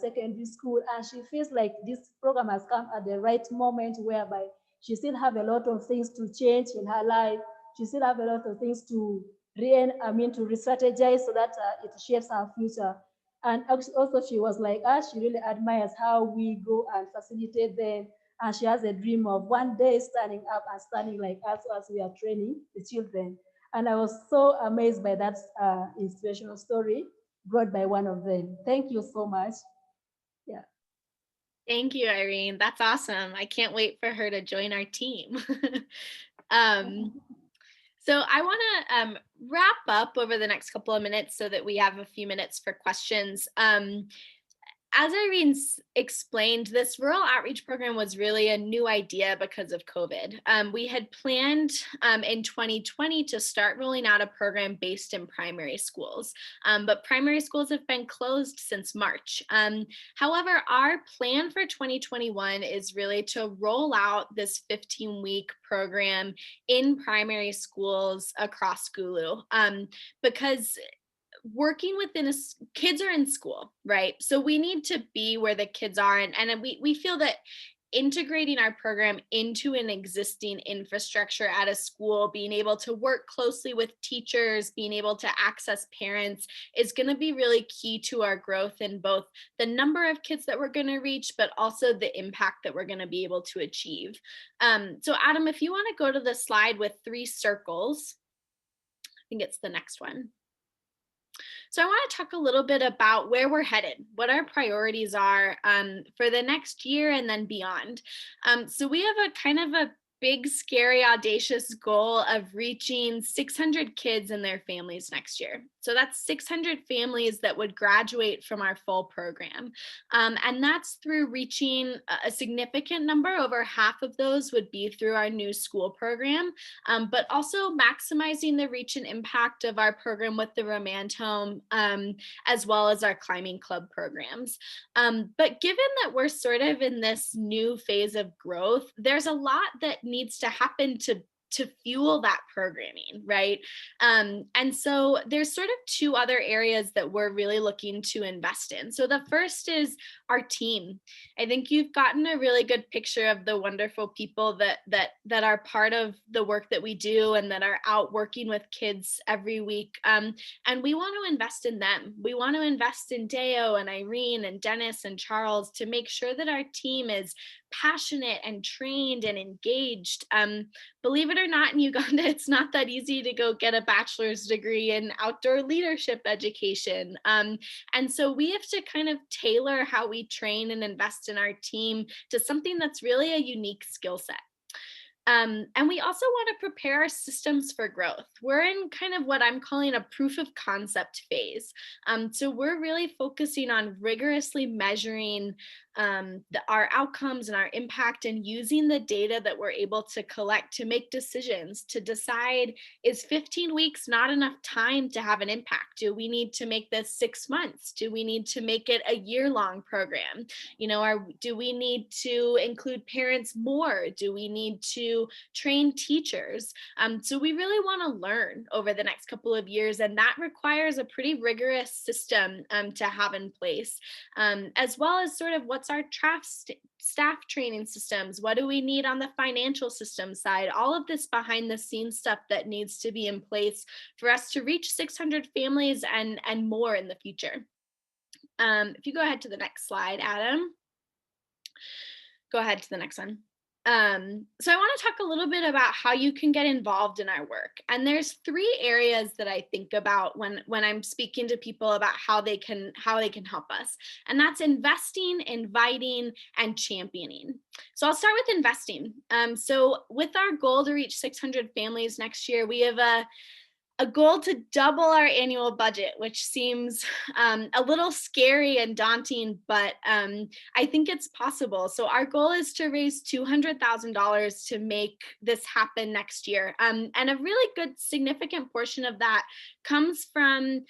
secondary school, and she feels like this program has come at the right moment, whereby she still have a lot of things to change in her life. She still have a lot of things to re-strategize so that it shapes her future. And also she was like, she really admires how we go and facilitate them. And she has a dream of one day standing up and standing like us as we are training the children. And I was so amazed by that inspirational story brought by one of them. Thank you so much. Yeah.
Thank you, Irene. That's awesome. I can't wait for her to join our team. So I want to wrap up over the next couple of minutes so that we have a few minutes for questions. As Irene explained, this rural outreach program was really a new idea because of COVID. We had planned in 2020 to start rolling out a program based in primary schools, but primary schools have been closed since March. However, our plan for 2021 is really to roll out this 15-week program in primary schools across Gulu, because working within kids are in school, right? So we need to be where the kids are. And we feel that integrating our program into an existing infrastructure at a school, being able to work closely with teachers, being able to access parents is going to be really key to our growth in both the number of kids that we're going to reach, but also the impact that we're going to be able to achieve. So Adam, if you want to go to the slide with 3 circles, I think it's the next one. So I want to talk a little bit about where we're headed, what our priorities are for the next year and then beyond. So we have a kind of a big, scary, audacious goal of reaching 600 kids and their families next year. So that's 600 families that would graduate from our full program. And that's through reaching a significant number. Over half of those would be through our new school program, but also maximizing the reach and impact of our program with the Remand Home, as well as our climbing club programs. But given that we're sort of in this new phase of growth, there's a lot that needs to happen to fuel that programming, right? And so there's sort of 2 other areas that we're really looking to invest in. So the first is our team. I think you've gotten a really good picture of the wonderful people that are part of the work that we do and that are out working with kids every week. And we want to invest in them. We want to invest in Deo and Irene and Dennis and Charles to make sure that our team is passionate and trained and engaged. Believe it or not, in Uganda, it's not that easy to go get a bachelor's degree in outdoor leadership education. And so we have to kind of tailor how we train and invest in our team to something that's really a unique skill set. And we also want to prepare our systems for growth. We're in kind of what I'm calling a proof of concept phase. So we're really focusing on rigorously measuring our outcomes and our impact, and using the data that we're able to collect to make decisions, to decide, is 15 weeks not enough time to have an impact? Do we need to make this 6 months? Do we need to make it a year-long program? Do we need to include parents more? Do we need to train teachers? So we really want to learn over the next couple of years, and that requires a pretty rigorous system to have in place, as well as sort of what's our staff training systems, what do we need on the financial system side, all of this behind the scenes stuff that needs to be in place for us to reach 600 families and more in the future. If you go ahead to the next slide, Adam. Go ahead to the next one. So I want to talk a little bit about how you can get involved in our work. And there's 3 areas that I think about when I'm speaking to people about how they can help us. And that's investing, inviting, and championing. So I'll start with investing. So with our goal to reach 600 families next year, we have a goal to double our annual budget, which seems a little scary and daunting, but I think it's possible. So our goal is to raise $200,000 to make this happen next year. And a really good significant portion of that comes from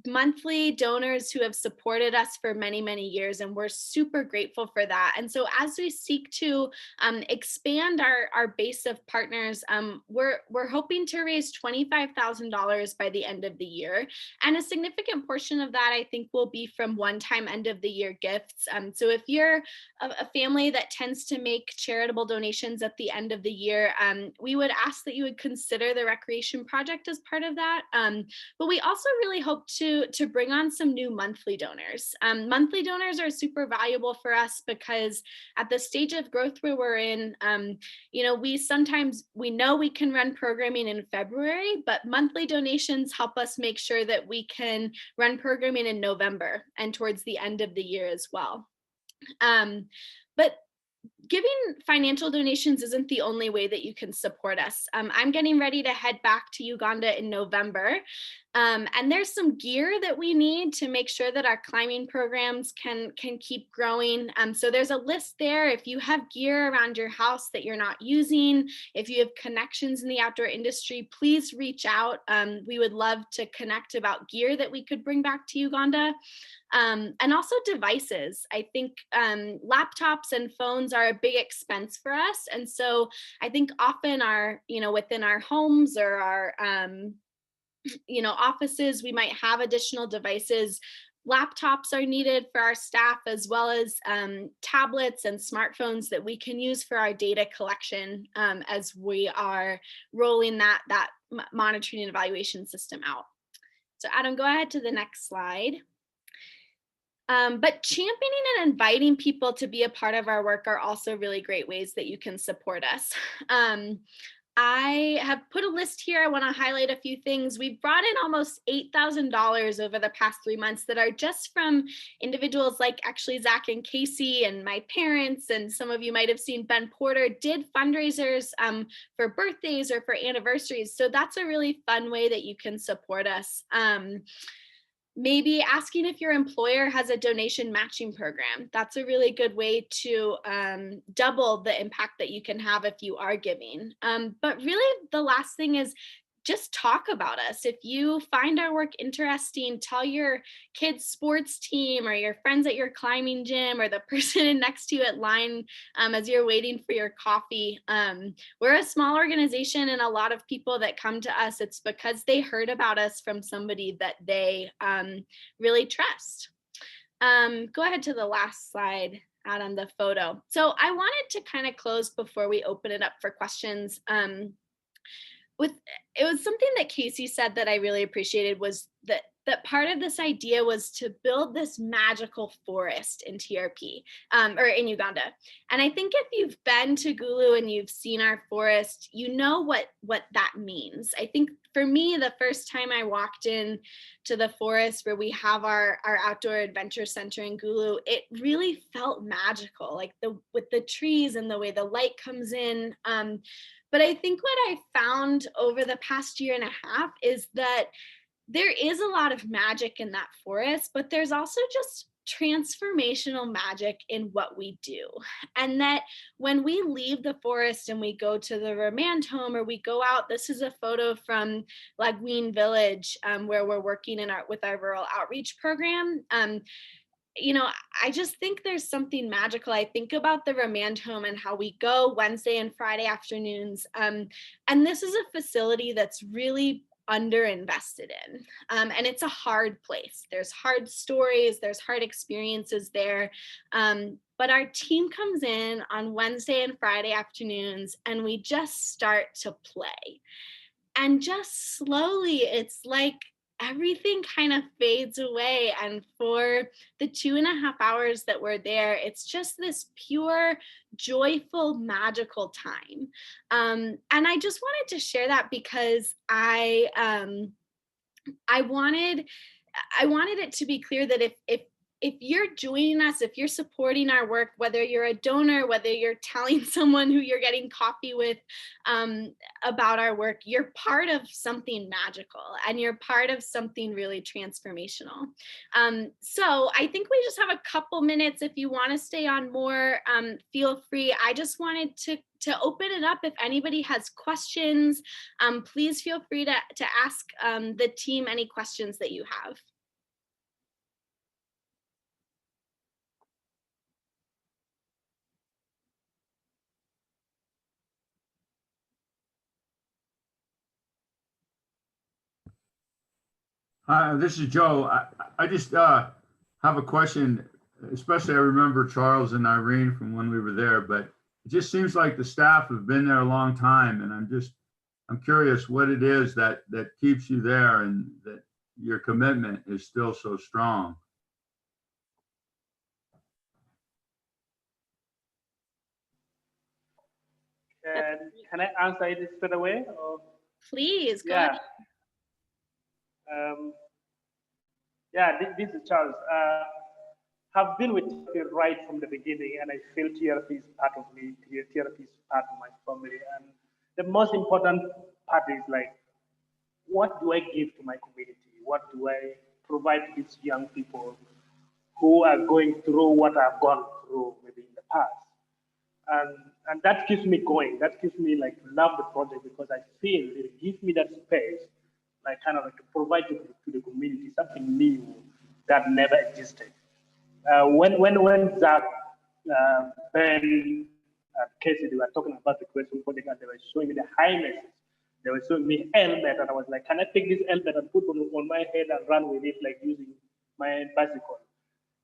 monthly donors who have supported us for many, many years, and we're super grateful for that. And so as we seek to expand our base of partners, we're hoping to raise $25,000 by the end of the year. And a significant portion of that, I think, will be from one-time end of the year gifts. So if you're a family that tends to make charitable donations at the end of the year, we would ask that you would consider the recreation project as part of that. But we also really hope to bring on some new monthly donors. Monthly donors are super valuable for us because at the stage of growth where we're in, we know we can run programming in February, but monthly donations help us make sure that we can run programming in November and towards the end of the year as well. But giving financial donations isn't the only way that you can support us. I'm getting ready to head back to Uganda in November. And there's some gear that we need to make sure that our climbing programs can keep growing. So there's a list there. If you have gear around your house that you're not using, if you have connections in the outdoor industry, please reach out. We would love to connect about gear that we could bring back to Uganda. And also devices. I think laptops and phones are a big expense for us. And so I think often within our homes or our, offices, we might have additional devices. Laptops are needed for our staff, as well as tablets and smartphones that we can use for our data collection as we are rolling that monitoring and evaluation system out. So Adam, go ahead to the next slide. But championing and inviting people to be a part of our work are also really great ways that you can support us. I have put a list here. I want to highlight a few things. We've brought in almost $8,000 over the past 3 months that are just from individuals like actually Zach and Casey and my parents, and some of you might have seen Ben Porter did fundraisers for birthdays or for anniversaries. So that's a really fun way that you can support us. Maybe asking if your employer has a donation matching program. That's a really good way to double the impact that you can have if you are giving. But really the last thing is just talk about us. If you find our work interesting, tell your kids' sports team or your friends at your climbing gym or the person next to you at line as you're waiting for your coffee. We're a small organization, and a lot of people that come to us, it's because they heard about us from somebody that they really trust. Go ahead to the last slide, Adam, the photo. So I wanted to kind of close before we open it up for questions. It was something that Casey said that I really appreciated, was that part of this idea was to build this magical forest in TRP or in Uganda. And I think if you've been to Gulu and you've seen our forest, you know what that means. I think for me, the first time I walked in to the forest where we have our outdoor adventure center in Gulu, it really felt magical, like with the trees and the way the light comes in. But I think what I found over the past year and a half is that there is a lot of magic in that forest, but there's also just transformational magic in what we do. And that when we leave the forest and we go to the remand home or we go out, this is a photo from Laguine Village where we're working with our rural outreach program. I just think there's something magical. I think about the remand home and how we go Wednesday and Friday afternoons. And this is a facility that's really underinvested in. And it's a hard place. There's hard stories, there's hard experiences there. But our team comes in on Wednesday and Friday afternoons, and we just start to play. And just slowly, it's like everything kind of fades away. And for the 2.5 hours that we're there, it's just this pure, joyful, magical time. And I just wanted to share that because I wanted it to be clear that if you're joining us, if you're supporting our work, whether you're a donor, whether you're telling someone who you're getting coffee with about our work, you're part of something magical and you're part of something really transformational. So I think we just have a couple minutes. If you want to stay on more, feel free. I just wanted to open it up. If anybody has questions, please feel free to ask the team any questions that you have.
Hi, this is Joe. I just have a question, especially I remember Charles and Irene from when we were there, but it just seems like the staff have been there a long time, and I'm curious what it is that keeps you there and that your commitment is still so strong.
Can I answer it straight away? Or?
Please, go ahead.
This is Charles.
have been with TRP right from the beginning, and I feel TRP is part of me. TRP is part of my family, and the most important part is like, what do I give to my community? What do I provide to these young people who are going through what I've gone through maybe in the past? And that keeps me going. That keeps me like to love the project, because I feel it gives me that space, like kind of like to provide to the community something new that never existed. When Zach, Ben, Casey, they were talking about the question project, and they were showing me the highnesses. They were showing me helmet, and I was like, can I take this helmet and put on my head and run with it, like using my bicycle?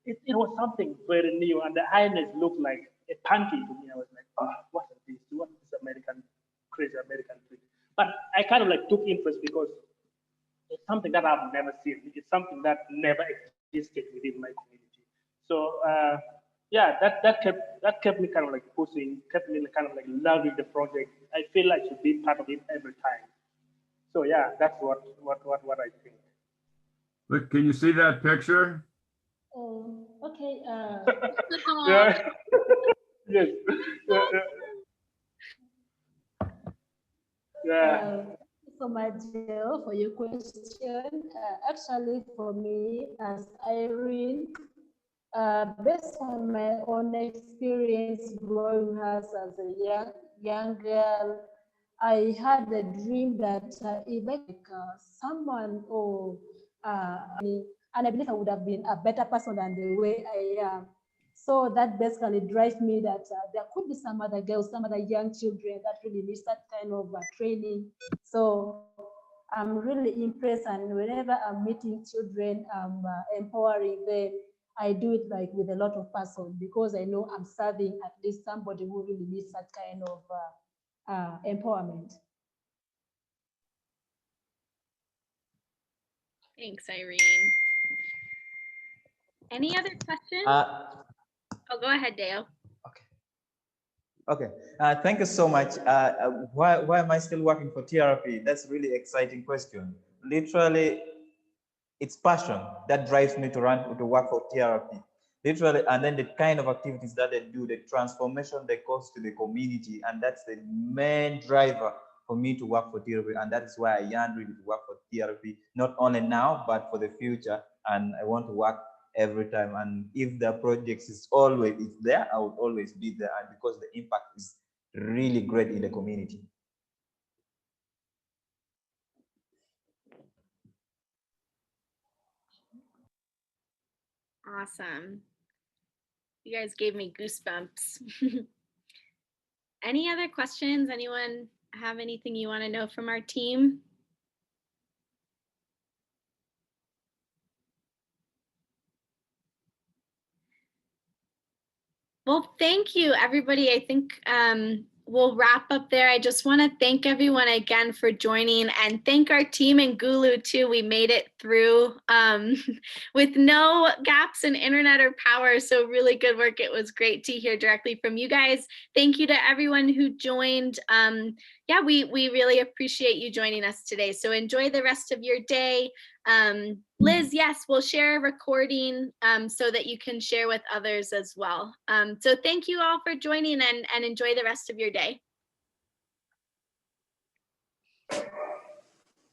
It was something very new, and the highness looked like a panty to me. I was like, oh, what is this? What is this American, crazy American thing? But I kind of like took interest because it's something that I've never seen. It's something that never existed within my community. So yeah, that kept me kind of like pushing, kept me kind of like loving the project. I feel I should be part of it every time. So yeah, that's what I think.
Look, can you see that picture?
Okay.
Yeah. Yes. Yeah.
Thank you so much, Jill, for your question. Actually, for me, as Irene, based on my own experience growing up as a young girl, I had a dream that if I someone or and I believe I would have been a better person than the way I am. So that basically drives me that there could be some other girls, some other young children that really need that kind of training. So I'm really impressed, and whenever I'm meeting children, I'm empowering them. I do it like with a lot of passion, because I know I'm serving at least somebody who really needs that kind of empowerment.
Thanks, Irene. Any other questions? Oh, go ahead, Dale.
Okay, thank you so much. Why am I still working for TRP? That's a really exciting question. Literally, it's passion that drives me to work for TRP. Literally, and then the kind of activities that they do, the transformation they cause to the community, and that's the main driver for me to work for TRP, and that is why I yearn really to work for TRP, not only now, but for the future, and I want to work every time. And if the project is there, I will always be there, and because the impact is really great in the community.
Awesome. You guys gave me goosebumps. Any other questions? Anyone have anything you want to know from our team? Well, thank you, everybody. I think we'll wrap up there. I just want to thank everyone again for joining, and thank our team in Gulu too. We made it through with no gaps in internet or power. So really good work. It was great to hear directly from you guys. Thank you to everyone who joined. Yeah, we really appreciate you joining us today. So enjoy the rest of your day. Liz, yes, we'll share a recording so that you can share with others as well. So thank you all for joining, and enjoy the rest of your day.